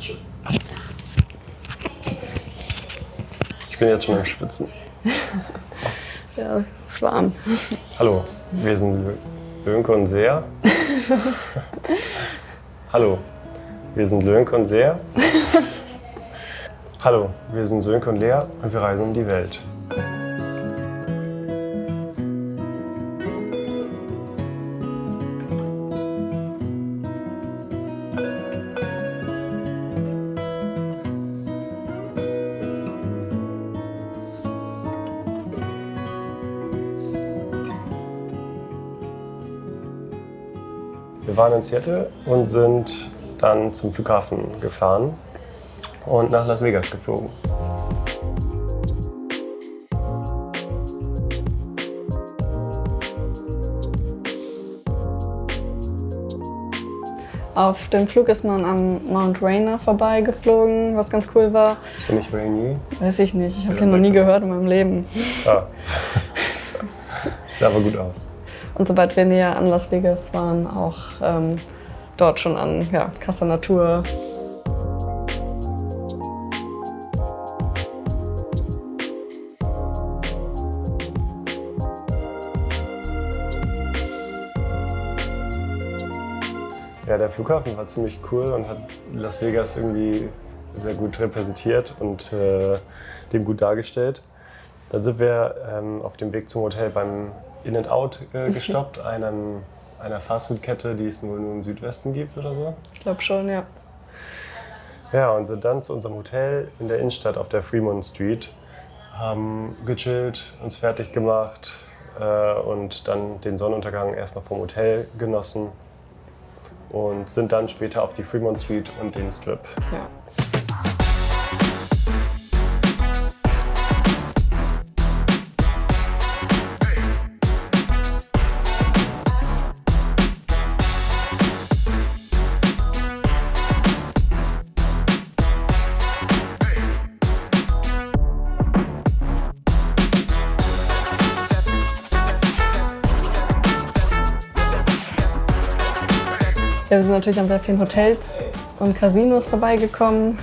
schön. Ich bin jetzt schon am Schwitzen. Ja, ist warm. Hallo, wir sind Lönke und Sea. Hallo, wir sind Lönke und Sea. Hallo, wir sind Sönke und Lea und wir reisen um die Welt. Wir waren in Seattle und sind dann zum Flughafen gefahren und nach Las Vegas geflogen. Auf dem Flug ist man am Mount Rainier vorbeigeflogen, was ganz cool war. Ist der nicht Rainier? Weiß ich nicht, ich habe den noch nie gehört in meinem Leben. Ah. Sah aber gut aus. Und sobald wir näher an Las Vegas waren, auch dort schon an krasser Natur. Ja, der Flughafen war ziemlich cool und hat Las Vegas irgendwie sehr gut repräsentiert und dem gut dargestellt. Dann sind wir auf dem Weg zum Hotel beim In-N-Out gestoppt, einer Fastfood-Kette, die es nur im Südwesten gibt oder so. Ich glaube schon, ja. Ja, und sind dann zu unserem Hotel in der Innenstadt auf der Fremont Street, haben gechillt, uns fertig gemacht und dann den Sonnenuntergang erstmal vom Hotel genossen und sind dann später auf die Fremont Street und den Strip. Ja. Ja, wir sind natürlich an sehr vielen Hotels und Casinos vorbeigekommen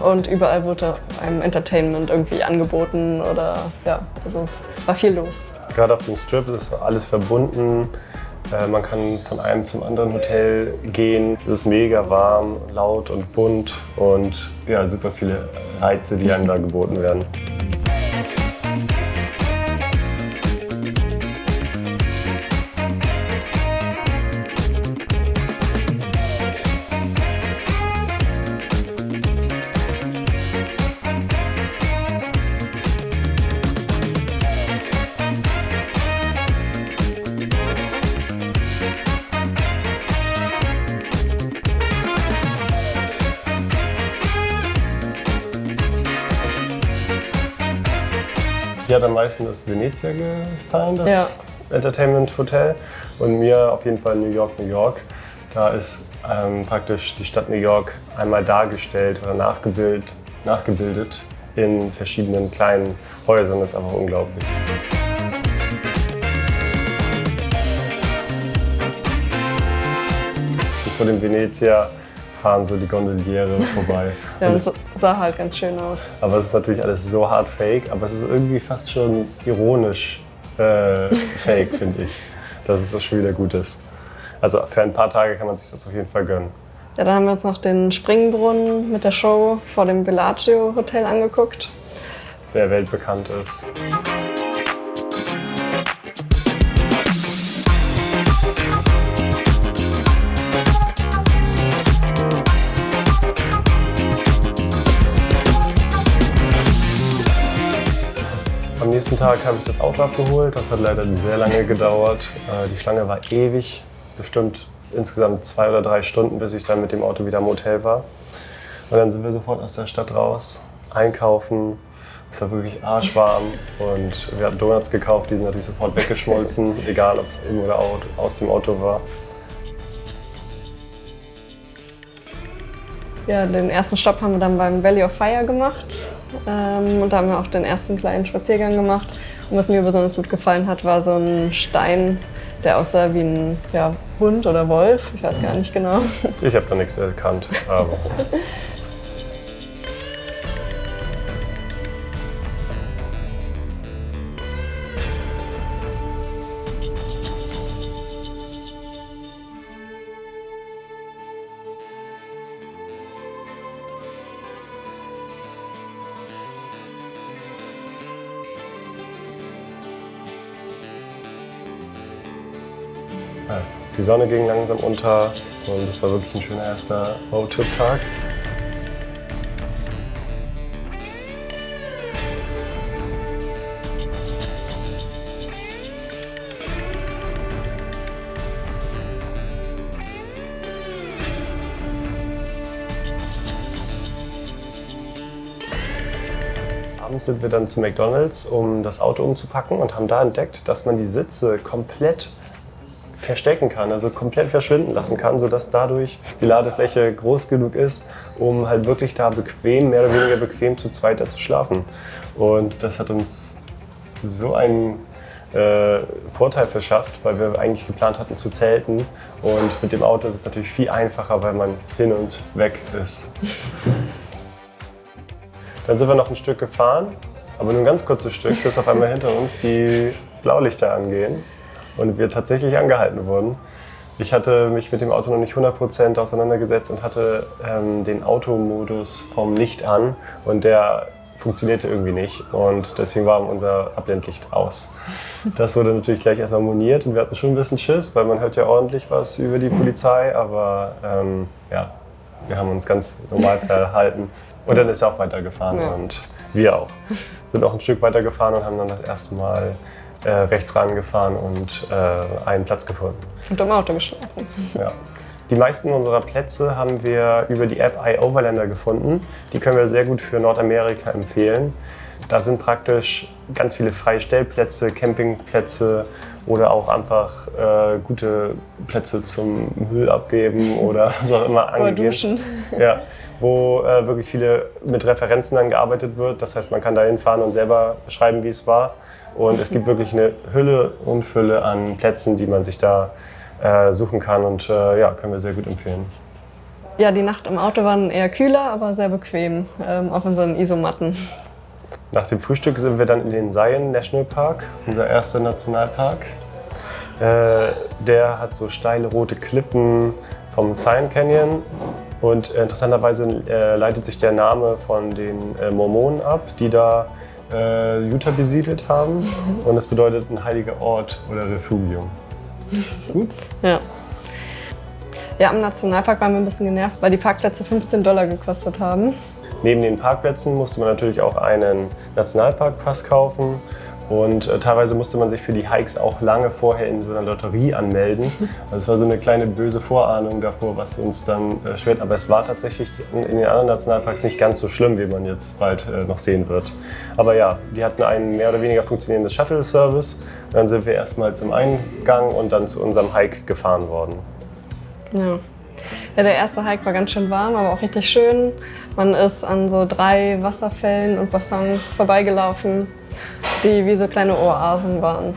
und überall wurde einem Entertainment irgendwie angeboten oder also es war viel los. Gerade auf dem Strip ist alles verbunden, man kann von einem zum anderen Hotel gehen. Es ist mega warm, laut und bunt und ja, super viele Reize, die einem da geboten werden. Mir hat am meisten das Venezia gefallen, das Entertainment Hotel. Und mir auf jeden Fall New York, New York. Da ist praktisch die Stadt New York einmal dargestellt oder nachgebildet in verschiedenen kleinen Häusern. Das ist einfach unglaublich. Und vor dem Venezia fahren so die Gondoliere vorbei. Ja, und es sah halt ganz schön aus. Aber es ist natürlich alles so hart fake, aber es ist irgendwie fast schon ironisch fake, finde ich, dass es das schon wieder gut ist. Also für ein paar Tage kann man sich das auf jeden Fall gönnen. Ja, dann haben wir uns noch den Springbrunnen mit der Show vor dem Bellagio Hotel angeguckt. Der weltbekannt ist. Am nächsten Tag habe ich das Auto abgeholt. Das hat leider sehr lange gedauert. Die Schlange war ewig, bestimmt insgesamt 2 oder 3 Stunden, bis ich dann mit dem Auto wieder im Hotel war. Und dann sind wir sofort aus der Stadt raus, einkaufen. Es war wirklich arschwarm und wir hatten Donuts gekauft, die sind natürlich sofort weggeschmolzen, egal ob es im oder aus dem Auto war. Ja, den ersten Stopp haben wir dann beim Valley of Fire gemacht. Und da haben wir auch den ersten kleinen Spaziergang gemacht. Und was mir besonders gut gefallen hat, war so ein Stein, der aussah wie ein Hund oder Wolf. Ich weiß gar nicht genau. Ich habe da nichts erkannt. Aber Die Sonne ging langsam unter und es war wirklich ein schöner erster Roadtrip-Tag. Abends sind wir dann zu McDonald's, um das Auto umzupacken und haben da entdeckt, dass man die Sitze komplett verstecken kann, also komplett verschwinden lassen kann, sodass dadurch die Ladefläche groß genug ist, um halt wirklich da bequem, mehr oder weniger bequem zu zweit zu schlafen. Und das hat uns so einen Vorteil verschafft, weil wir eigentlich geplant hatten zu zelten. Und mit dem Auto ist es natürlich viel einfacher, weil man hin und weg ist. Dann sind wir noch ein Stück gefahren, aber nur ein ganz kurzes Stück, bis auf einmal hinter uns die Blaulichter angehen und wir tatsächlich angehalten wurden. Ich hatte mich mit dem Auto noch nicht 100% auseinandergesetzt und hatte den Automodus vom Licht an und der funktionierte irgendwie nicht und deswegen war unser Abblendlicht aus. Das wurde natürlich gleich erstmal moniert und wir hatten schon ein bisschen Schiss, weil man hört ja ordentlich was über die Polizei, aber ja, wir haben uns ganz normal verhalten. Und dann ist er auch weitergefahren und wir auch. Sind auch ein Stück weitergefahren und haben dann das erste Mal rechts rangefahren und einen Platz gefunden. Und im Auto geschlafen. Ja. Die meisten unserer Plätze haben wir über die App iOverlander gefunden. Die können wir sehr gut für Nordamerika empfehlen. Da sind praktisch ganz viele freie Stellplätze, Campingplätze oder auch einfach gute Plätze zum Müll abgeben oder was auch immer angegeben. Oder duschen. Ja, wo wirklich viele mit Referenzen dann gearbeitet wird. Das heißt, man kann da hinfahren und selber beschreiben, wie es war. Und es gibt wirklich eine Hülle und Fülle an Plätzen, die man sich da suchen kann und ja, können wir sehr gut empfehlen. Ja, die Nacht im Auto war eher kühler, aber sehr bequem auf unseren Isomatten. Nach dem Frühstück sind wir dann in den Zion National Park, unser erster Nationalpark. Der hat so steile rote Klippen vom Zion Canyon und interessanterweise leitet sich der Name von den Mormonen ab, die da Utah besiedelt haben und das bedeutet ein heiliger Ort oder Refugium. Gut. Ja. Ja, im Nationalpark waren wir ein bisschen genervt, weil die Parkplätze $15 gekostet haben. Neben den Parkplätzen musste man natürlich auch einen Nationalparkpass kaufen und teilweise musste man sich für die Hikes auch lange vorher in so einer Lotterie anmelden. Also es war so eine kleine böse Vorahnung davor, was uns dann schwert. Aber es war tatsächlich in den anderen Nationalparks nicht ganz so schlimm, wie man jetzt bald noch sehen wird. Aber ja, die hatten ein mehr oder weniger funktionierendes Shuttle-Service. Dann sind wir erstmal zum Eingang und dann zu unserem Hike gefahren worden. Ja. Ja, der erste Hike war ganz schön warm, aber auch richtig schön. Man ist an so 3 Wasserfällen und Bassins vorbeigelaufen, die wie so kleine Oasen waren.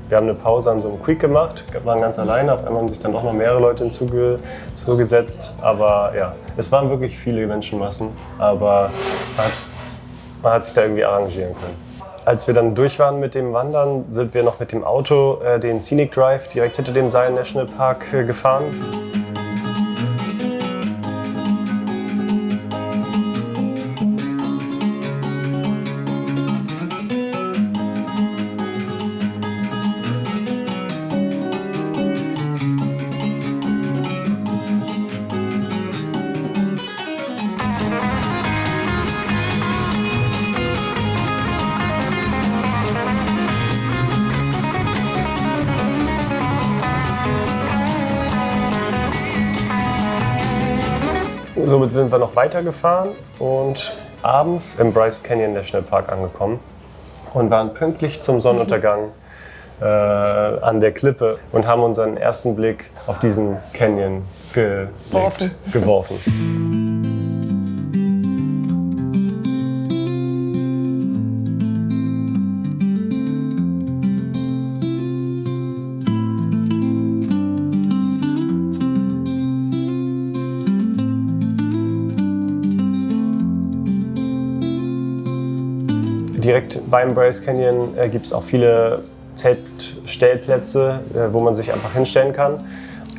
Wir haben eine Pause an so einem Creek gemacht, waren ganz alleine, auf einmal haben sich dann auch noch mehrere Leute hinzugesetzt. Aber ja, es waren wirklich viele Menschenmassen, aber man hat sich da irgendwie arrangieren können. Als wir dann durch waren mit dem Wandern, sind wir noch mit dem Auto den Scenic Drive direkt hinter dem Zion National Park gefahren. Somit sind wir noch weitergefahren und abends im Bryce Canyon National Park angekommen und waren pünktlich zum Sonnenuntergang an der Klippe und haben unseren ersten Blick auf diesen Canyon geworfen. Direkt beim Bryce Canyon gibt es auch viele Zeltstellplätze, wo man sich einfach hinstellen kann.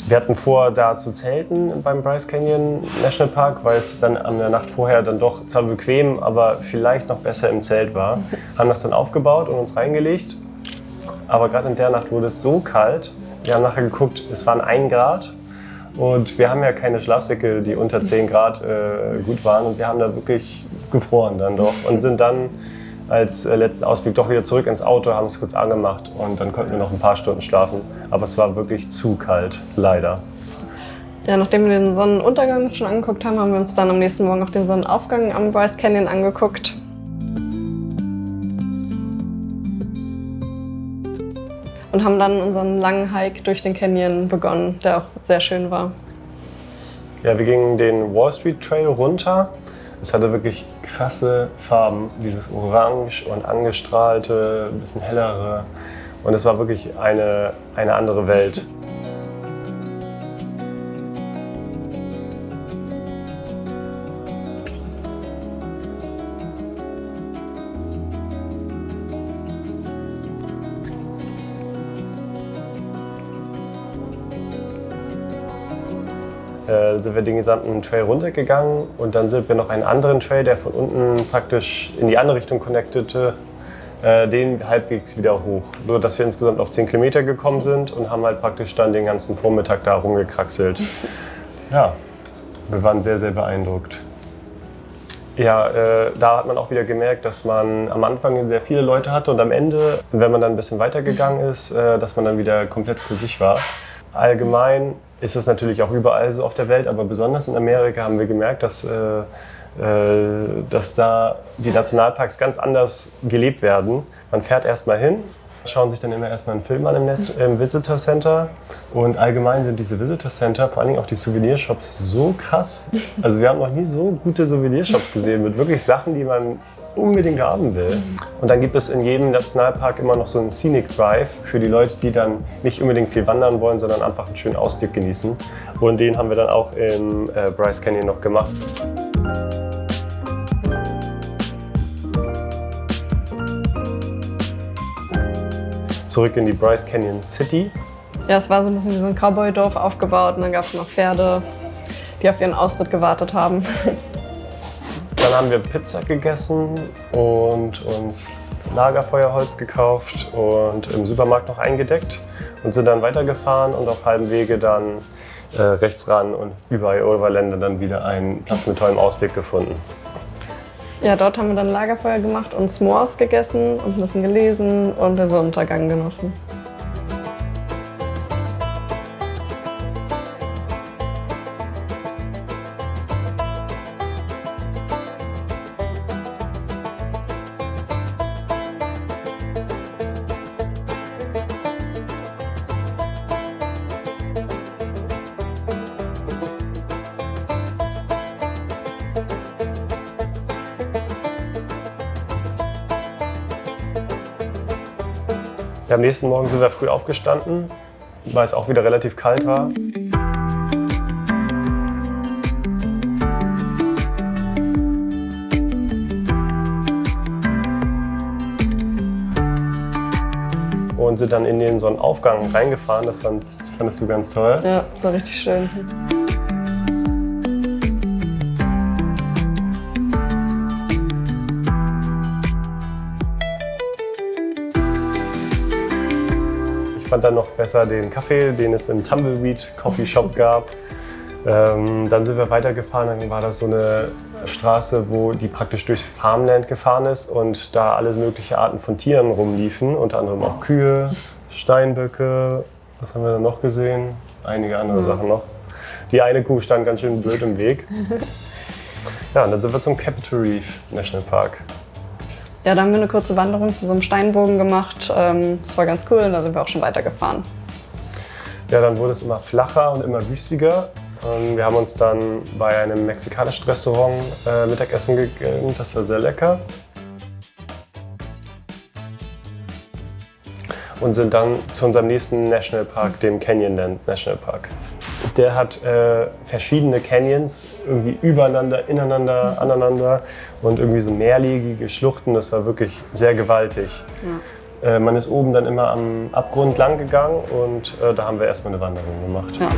Wir hatten vor, da zu zelten beim Bryce Canyon National Park, weil es dann an der Nacht vorher dann doch zwar bequem, aber vielleicht noch besser im Zelt war. Haben das dann aufgebaut und uns reingelegt. Aber gerade in der Nacht wurde es so kalt. Wir haben nachher geguckt, es waren 1 Grad. Und wir haben ja keine Schlafsäcke, die unter 10 Grad gut waren. Und wir haben da wirklich gefroren dann doch und sind dann als letzten Ausblick doch wieder zurück ins Auto, haben es kurz angemacht und dann konnten wir noch ein paar Stunden schlafen. Aber es war wirklich zu kalt, leider. Ja, nachdem wir den Sonnenuntergang schon angeguckt haben, haben wir uns dann am nächsten Morgen noch den Sonnenaufgang am Bryce Canyon angeguckt. Und haben dann unseren langen Hike durch den Canyon begonnen, der auch sehr schön war. Ja, wir gingen den Wall Street Trail runter. Es hatte wirklich krasse Farben, dieses Orange und angestrahlte, ein bisschen hellere. Und es war wirklich eine andere Welt. Sind wir den gesamten Trail runtergegangen und dann sind wir noch einen anderen Trail, der von unten praktisch in die andere Richtung connectete, den halbwegs wieder hoch. So dass wir insgesamt auf 10 Kilometer gekommen sind und haben halt praktisch dann den ganzen Vormittag da rumgekraxelt. Ja, wir waren sehr, sehr beeindruckt. Ja, da hat man auch wieder gemerkt, dass man am Anfang sehr viele Leute hatte und am Ende, wenn man dann ein bisschen weitergegangen ist, dass man dann wieder komplett für sich war. Allgemein ist es natürlich auch überall so auf der Welt, aber besonders in Amerika haben wir gemerkt, dass da die Nationalparks ganz anders gelebt werden. Man fährt erstmal hin, schauen sich dann immer erstmal einen Film an im Visitor Center und allgemein sind diese Visitor Center, vor allen Dingen auch die Souvenirshops, so krass. Also wir haben noch nie so gute Souvenirshops gesehen mit wirklich Sachen, die man unbedingt haben will. Und dann gibt es in jedem Nationalpark immer noch so einen Scenic Drive für die Leute, die dann nicht unbedingt viel wandern wollen, sondern einfach einen schönen Ausblick genießen. Und den haben wir dann auch im Bryce Canyon noch gemacht. Zurück in die Bryce Canyon City. Ja, es war so ein bisschen wie so ein Cowboy-Dorf aufgebaut und dann gab es noch Pferde, die auf ihren Ausritt gewartet haben. Dann haben wir Pizza gegessen und uns Lagerfeuerholz gekauft und im Supermarkt noch eingedeckt und sind dann weitergefahren und auf halbem Wege dann rechts ran und über Overländer dann wieder einen Platz mit tollem Ausblick gefunden. Ja, dort haben wir dann Lagerfeuer gemacht und S'mores gegessen und ein bisschen gelesen und den Sonnenuntergang genossen. Am nächsten Morgen sind wir früh aufgestanden, weil es auch wieder relativ kalt war. Und sind dann in den Sonnenaufgang reingefahren. Das fandest du ganz toll. Ja, das war richtig schön. Ich fand dann noch besser den Kaffee, den es im Tumbleweed Coffee Shop gab. Dann sind wir weitergefahren, dann war das so eine Straße, die praktisch durch Farmland gefahren ist und da alle möglichen Arten von Tieren rumliefen, unter anderem auch Kühe, Steinböcke, was haben wir dann noch gesehen? Einige andere Sachen noch. Die eine Kuh stand ganz schön blöd im Weg. Ja, und dann sind wir zum Capitol Reef National Park. Ja, da haben wir eine kurze Wanderung zu so einem Steinbogen gemacht. Das war ganz cool und da sind wir auch schon weitergefahren. Ja, dann wurde es immer flacher und immer wüstiger. Wir haben uns dann bei einem mexikanischen Restaurant Mittagessen gegönnt, das war sehr lecker. Und sind dann zu unserem nächsten Nationalpark, dem Canyonland National Park. Der hat verschiedene Canyons irgendwie übereinander, ineinander, aneinander und irgendwie so mehrliegige Schluchten. Das war wirklich sehr gewaltig. Ja. Man ist oben dann immer am Abgrund lang gegangen und da haben wir erstmal eine Wanderung gemacht. Ja.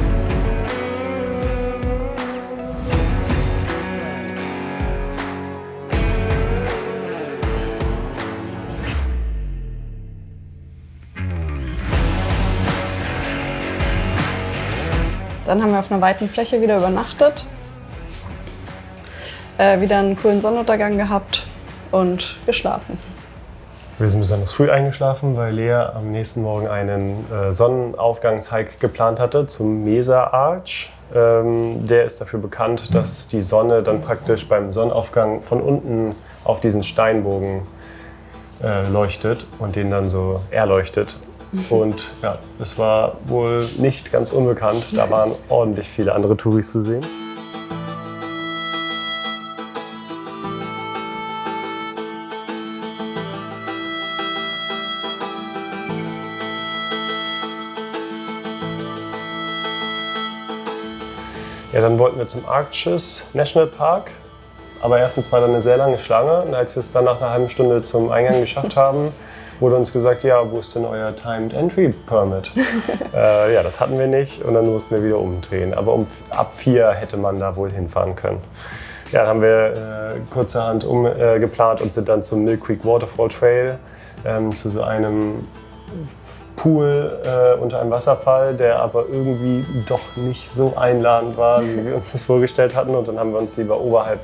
Dann haben wir auf einer weiten Fläche wieder übernachtet, wieder einen coolen Sonnenuntergang gehabt und geschlafen. Wir sind besonders früh eingeschlafen, weil Lea am nächsten Morgen einen Sonnenaufgangshike geplant hatte zum Mesa Arch. Der ist dafür bekannt, dass die Sonne dann praktisch beim Sonnenaufgang von unten auf diesen Steinbogen leuchtet und den dann so erleuchtet. Und ja, es war wohl nicht ganz unbekannt. Da waren ordentlich viele andere Touris zu sehen. Ja, dann wollten wir zum Arches National Park. Aber erstens war da eine sehr lange Schlange. Und als wir es dann nach einer halben Stunde zum Eingang geschafft haben, wurde uns gesagt, ja, wo ist denn euer Timed Entry Permit? Ja, das hatten wir nicht und dann mussten wir wieder umdrehen. Aber ab 4 hätte man da wohl hinfahren können. Ja, dann haben wir kurzerhand geplant und sind dann zum Mill Creek Waterfall Trail, zu so einem Pool unter einem Wasserfall, der aber irgendwie doch nicht so einladend war, wie wir uns das vorgestellt hatten. Und dann haben wir uns lieber oberhalb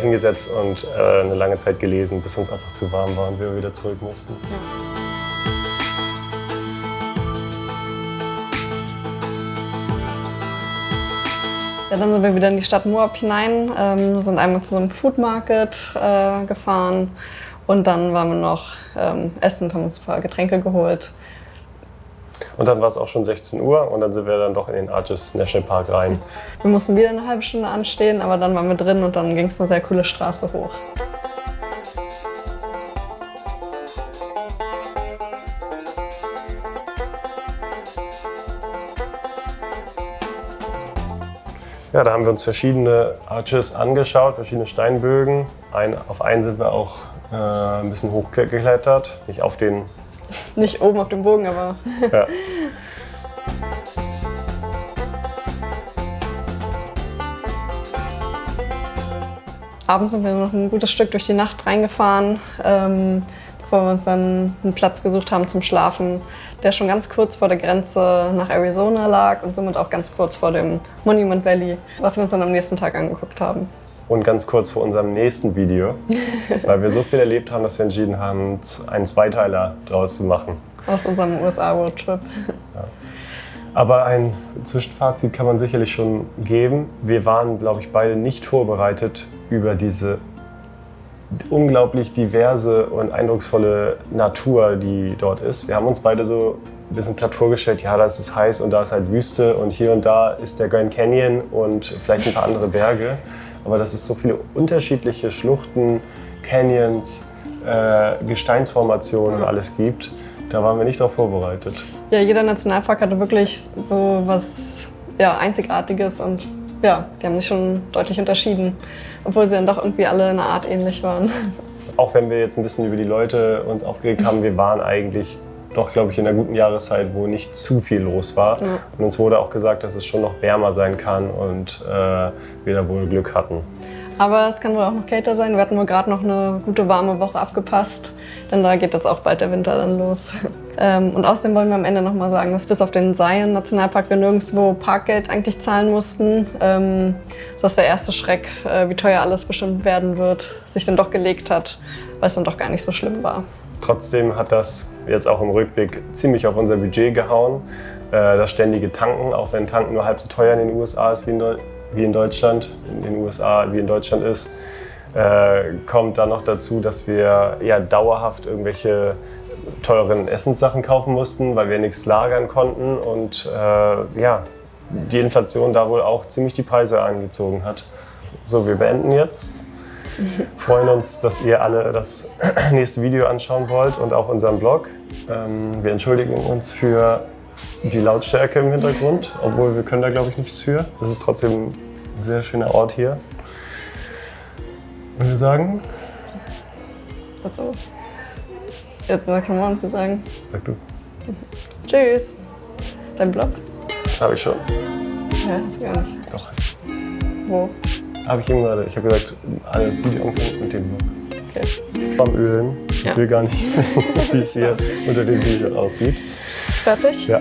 hingesetzt und eine lange Zeit gelesen, bis uns einfach zu warm war und wir wieder zurück mussten. Ja, dann sind wir wieder in die Stadt Moab hinein, sind einmal zu so einem Food Market gefahren und dann waren wir noch essen und haben uns ein paar Getränke geholt. Und dann war es auch schon 16 Uhr und dann sind wir dann doch in den Arches National Park rein. Wir mussten wieder eine halbe Stunde anstehen, aber dann waren wir drin und dann ging es eine sehr coole Straße hoch. Ja, da haben wir uns verschiedene Arches angeschaut, verschiedene Steinbögen. Auf einen sind wir auch ein bisschen hochgeklettert, nicht auf den... Nicht oben auf dem Bogen, aber... Ja. Abends sind wir noch ein gutes Stück durch die Nacht reingefahren, bevor wir uns dann einen Platz gesucht haben zum Schlafen, der schon ganz kurz vor der Grenze nach Arizona lag und somit auch ganz kurz vor dem Monument Valley, was wir uns dann am nächsten Tag angeguckt haben. Und ganz kurz vor unserem nächsten Video, weil wir so viel erlebt haben, dass wir entschieden haben, einen Zweiteiler draus zu machen. Aus unserem USA-Roadtrip. Ja. Aber ein Zwischenfazit kann man sicherlich schon geben. Wir waren, glaube ich, beide nicht vorbereitet über diese unglaublich diverse und eindrucksvolle Natur, die dort ist. Wir haben uns beide so ein bisschen platt vorgestellt, ja, da ist es heiß und da ist halt Wüste und hier und da ist der Grand Canyon und vielleicht ein paar andere Berge. Aber dass es so viele unterschiedliche Schluchten, Canyons, Gesteinsformationen und alles gibt, da waren wir nicht darauf vorbereitet. Ja, jeder Nationalpark hatte wirklich so was Einzigartiges und ja, die haben sich schon deutlich unterschieden, obwohl sie dann doch irgendwie alle in einer Art ähnlich waren. Auch wenn wir jetzt ein bisschen über die Leute uns aufgeregt haben, wir waren eigentlich doch, glaube ich, in einer guten Jahreszeit, wo nicht zu viel los war. Ja. Und uns wurde auch gesagt, dass es schon noch wärmer sein kann und wir da wohl Glück hatten. Aber es kann wohl auch noch kälter sein. Wir hatten wohl gerade noch eine gute warme Woche abgepasst, denn da geht jetzt auch bald der Winter dann los. Und außerdem wollen wir am Ende noch mal sagen, dass bis auf den Zion-Nationalpark wir nirgendwo Parkgeld eigentlich zahlen mussten. Sodass der erste Schreck, wie teuer alles bestimmt werden wird, sich dann doch gelegt hat, weil es dann doch gar nicht so schlimm war. Trotzdem hat das jetzt auch im Rückblick ziemlich auf unser Budget gehauen. Das ständige Tanken, auch wenn Tanken nur halb so teuer in den USA ist wie in Deutschland, in den USA wie in Deutschland ist, kommt dann noch dazu, dass wir ja dauerhaft irgendwelche teuren Essenssachen kaufen mussten, weil wir nichts lagern konnten und die Inflation da wohl auch ziemlich die Preise angezogen hat. So, wir beenden jetzt. Freuen uns, dass ihr alle das nächste Video anschauen wollt und auch unseren Blog. Wir entschuldigen uns für die Lautstärke im Hintergrund, obwohl wir können da glaube ich nichts für. Es ist trotzdem ein sehr schöner Ort hier. Und wir sagen? Also, jetzt mal come on, wir sagen. Sag du. Tschüss. Dein Blog? Habe ich schon. Ja, hast du gar nicht. Doch. Wo? Habe ich eben gerade. Ich habe gesagt, alles Beauty Onkel mit dem Blog. Okay. Beim Ölen. Ja. Ich will gar nicht wissen, wie es hier unter dem T-Shirt aussieht. Fertig? Ja.